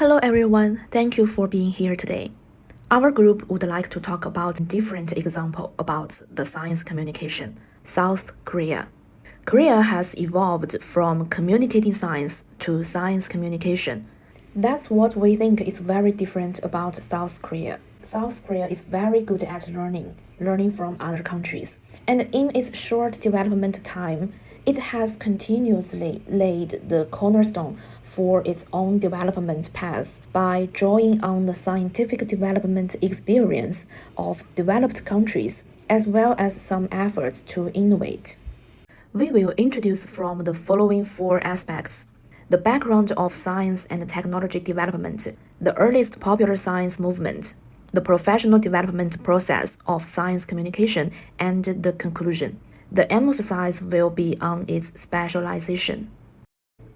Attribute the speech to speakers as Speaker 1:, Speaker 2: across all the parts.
Speaker 1: Hello everyone, thank you for being here today. Our group would like to talk about a different example about the science communication, South Korea. Korea has evolved from communicating science to science communication. That's what we think is very different about South Korea. South Korea is very good at learning from other countries. And in its short development time, it has continuously laid the cornerstone for its own development path by drawing on the scientific development experience of developed countries, as well as some efforts to innovate. We will introduce from the following four aspects: the background of science and technology development, the earliest popular science movement, the professional development process of science communication, and the conclusion. The emphasis will be on its specialization.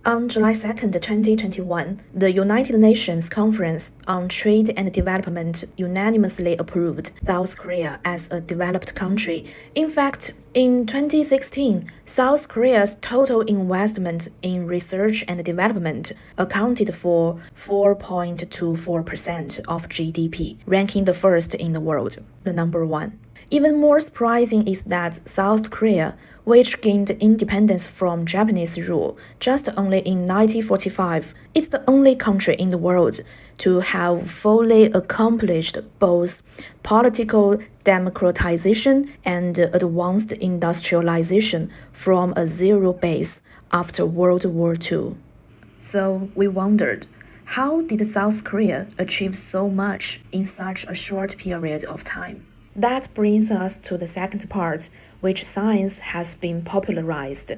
Speaker 1: On July 2, 2021, the United Nations Conference on Trade and Development unanimously approved South Korea as a developed country. In fact, in 2016, South Korea's total investment in research and development accounted for 4.24% of GDP, ranking the first in the world, the number one. Even more surprising is that South Korea, which gained independence from Japanese rule just only in 1945, is the only country in the world to have fully accomplished both political democratization and advanced industrialization from a zero base after World War II. So we wondered, how did South Korea achieve so much in such a short period of time? That brings us to the second part, which science has been popularized.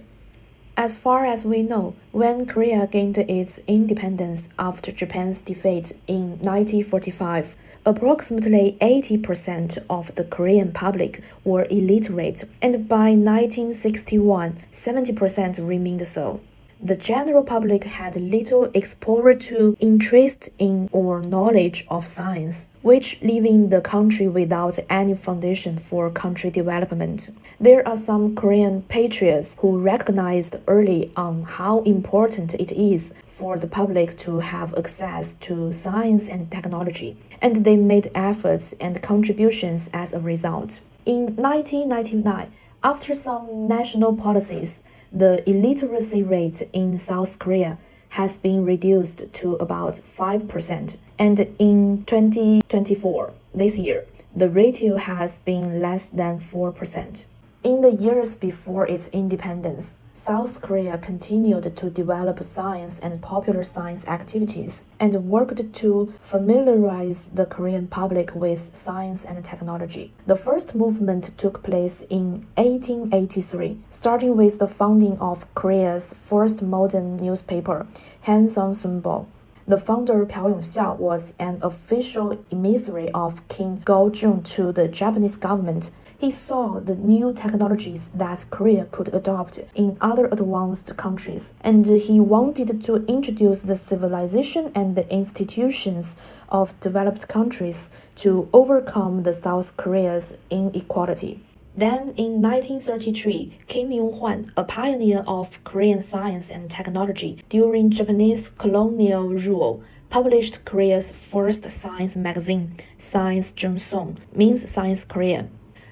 Speaker 1: As far as we know, when Korea gained its independence after Japan's defeat in 1945, approximately 80% of the Korean public were illiterate, and by 1961, 70% remained so. The general public had little exploratory interest in or knowledge of science, which leaving the country without any foundation for country development. There are some Korean patriots who recognized early on how important it is for the public to have access to science and technology, and they made efforts and contributions as a result. In 1999, after some national policies, the illiteracy rate in South Korea has been reduced to about 5%, and in 2024, this year, the ratio has been less than 4%. In the years before its independence, South Korea continued to develop science and popular science activities and worked to familiarize the Korean public with science and technology. The first movement took place in 1883, starting with the founding of Korea's first modern newspaper, Hanseong Sunbo. The founder Piao Yongxiao was an official emissary of King Gaozhong to the Japanese government. He saw the new technologies that Korea could adopt in other advanced countries, and he wanted to introduce the civilization and the institutions of developed countries to overcome the South Korea's inequality. Then, in 1933, Kim Yong-hwan, a pioneer of Korean science and technology during Japanese colonial rule, published Korea's first science magazine, Science Jeonsong, means Science Korea.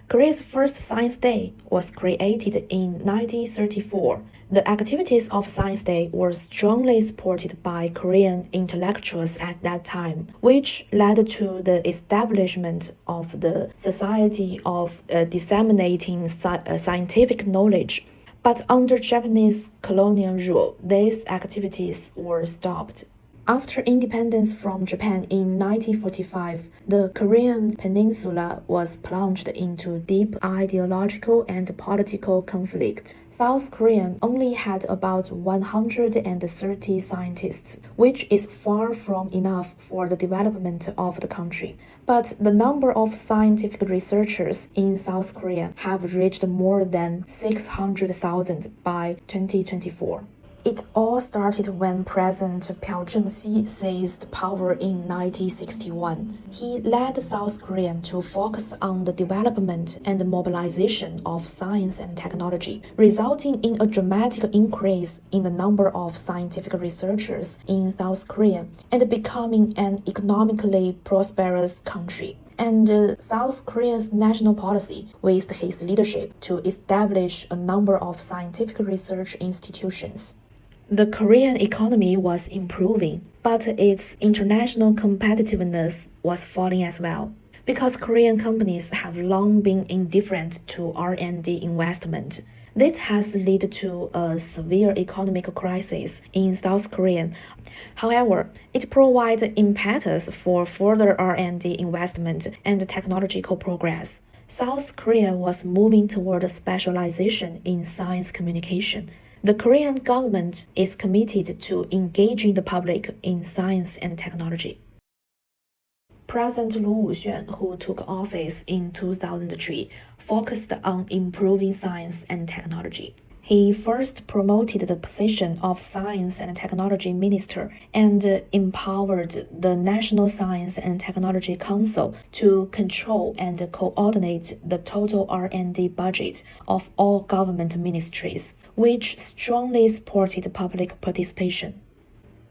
Speaker 1: Korea's first Science Day was created in 1934. The activities of Science Day were strongly supported by Korean intellectuals at that time, which led to the establishment of the Society of Disseminating Scientific Knowledge. But under Japanese colonial rule, these activities were stopped. After independence from Japan in 1945, the Korean peninsula was plunged into deep ideological and political conflict. South Korea only had about 130 scientists, which is far from enough for the development of the country. But the number of scientific researchers in South Korea have reached more than 600,000 by 2024. It all started when President Chen Sisi seized power in 1961. He led South Korea to focus on the development and mobilization of science and technology, resulting in a dramatic increase in the number of scientific researchers in South Korea and becoming an economically prosperous country. And South Korea's national policy, with his leadership, to establish a number of scientific research institutions. The Korean economy was improving, but its international competitiveness was falling as well. Because Korean companies have long been indifferent to R&D investment, this has led to a severe economic crisis in South Korea. However, it provided impetus for further R&D investment and technological progress. South Korea was moving toward a specialization in science communication. The Korean government is committed to engaging the public in science and technology. President Lu Wuxian, who took office in 2003, focused on improving science and technology. He first promoted the position of Science and Technology Minister and empowered the National Science and Technology Council to control and coordinate the total R&D budget of all government ministries, which strongly supported public participation.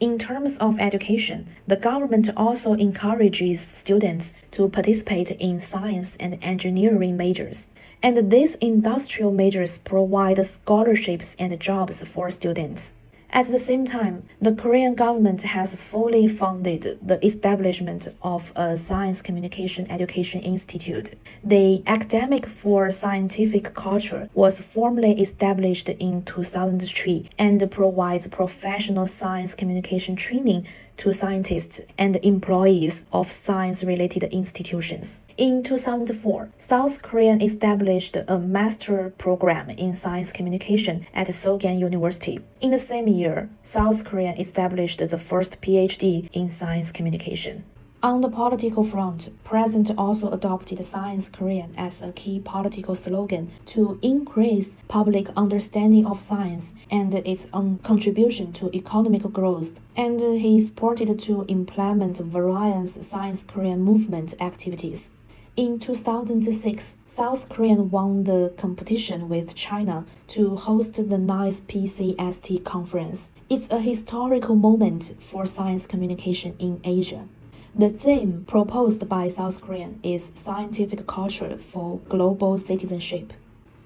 Speaker 1: In terms of education, the government also encourages students to participate in science and engineering majors, and these industrial majors provide scholarships and jobs for students. At the same time, the Korean government has fully funded the establishment of a Science Communication Education Institute. The Academic for Scientific Culture was formally established in 2003 and provides professional science communication training to scientists and employees of science-related institutions. In 2004, South Korea established a master program in science communication at Sogan University. In the same year, South Korea established the first PhD in science communication. On the political front, President also adopted Science Korean as a key political slogan to increase public understanding of science and its contribution to economic growth, and he supported to implement various Science Korean movement activities. In 2006, South Korea won the competition with China to host the 9th PCST conference. It's a historical moment for science communication in Asia. The theme proposed by South Korea is scientific culture for global citizenship.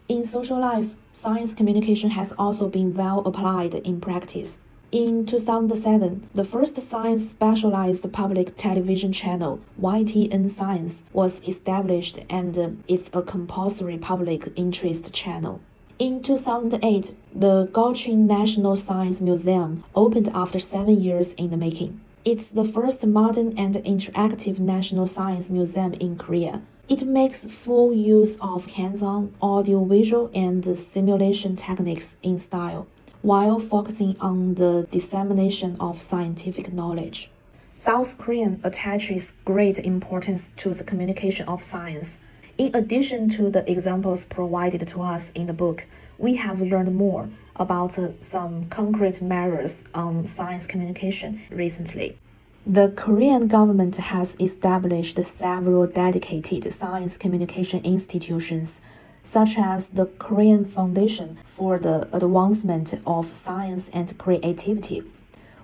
Speaker 1: In social life, science communication has also been well applied in practice. In 2007, the first science-specialized public television channel, YTN Science, was established and it's a compulsory public interest channel. In 2008, the Guo National Science Museum opened after 7 years in the making. It's the first modern and interactive national science museum in Korea. It makes full use of hands-on, audio-visual, and simulation techniques in style, while focusing on the dissemination of scientific knowledge. South Korea attaches great importance to the communication of science. In addition to the examples provided to us in the book, we have learned more about some concrete measures on science communication recently. The Korean government has established several dedicated science communication institutions, such as the Korean Foundation for the Advancement of Science and Creativity,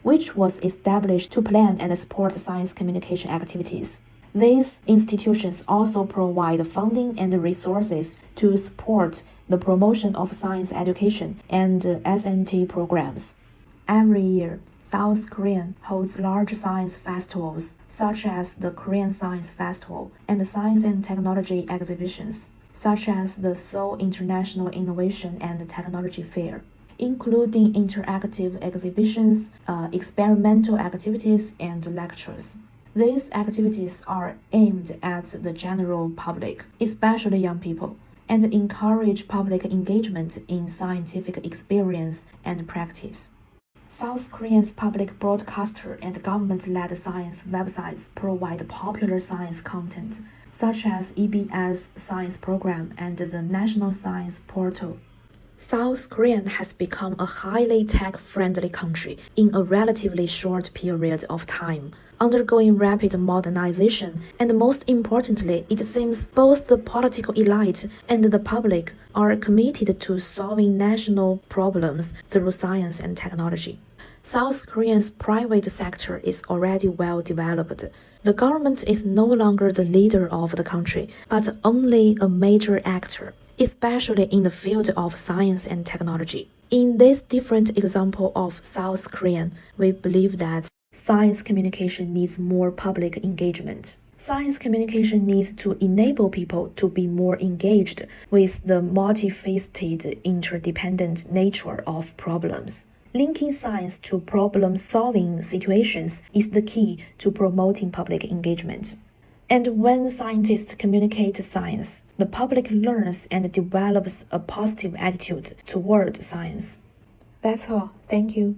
Speaker 1: which was established to plan and support science communication activities. These institutions also provide funding and resources to support the promotion of science education and S&T programs. Every year, South Korea holds large science festivals, such as the Korean Science Festival and science and technology exhibitions, such as the Seoul International Innovation and Technology Fair, including interactive exhibitions, experimental activities, and lectures. These activities are aimed at the general public, especially young people, and encourage public engagement in scientific experience and practice. South Korea's public broadcaster and government-led science websites provide popular science content, such as EBS Science Program and the National Science Portal. South Korea has become a highly tech-friendly country in a relatively short period of time, undergoing rapid modernization, and most importantly, it seems both the political elite and the public are committed to solving national problems through science and technology. South Korea's private sector is already well developed. The government is no longer the leader of the country, but only a major actor, especially in the field of science and technology. In this different example of South Korea, we believe that science communication needs more public engagement. Science communication needs to enable people to be more engaged with the multifaceted, interdependent nature of problems. Linking science to problem-solving situations is the key to promoting public engagement. And when scientists communicate science, the public learns and develops a positive attitude toward science. That's all. Thank you.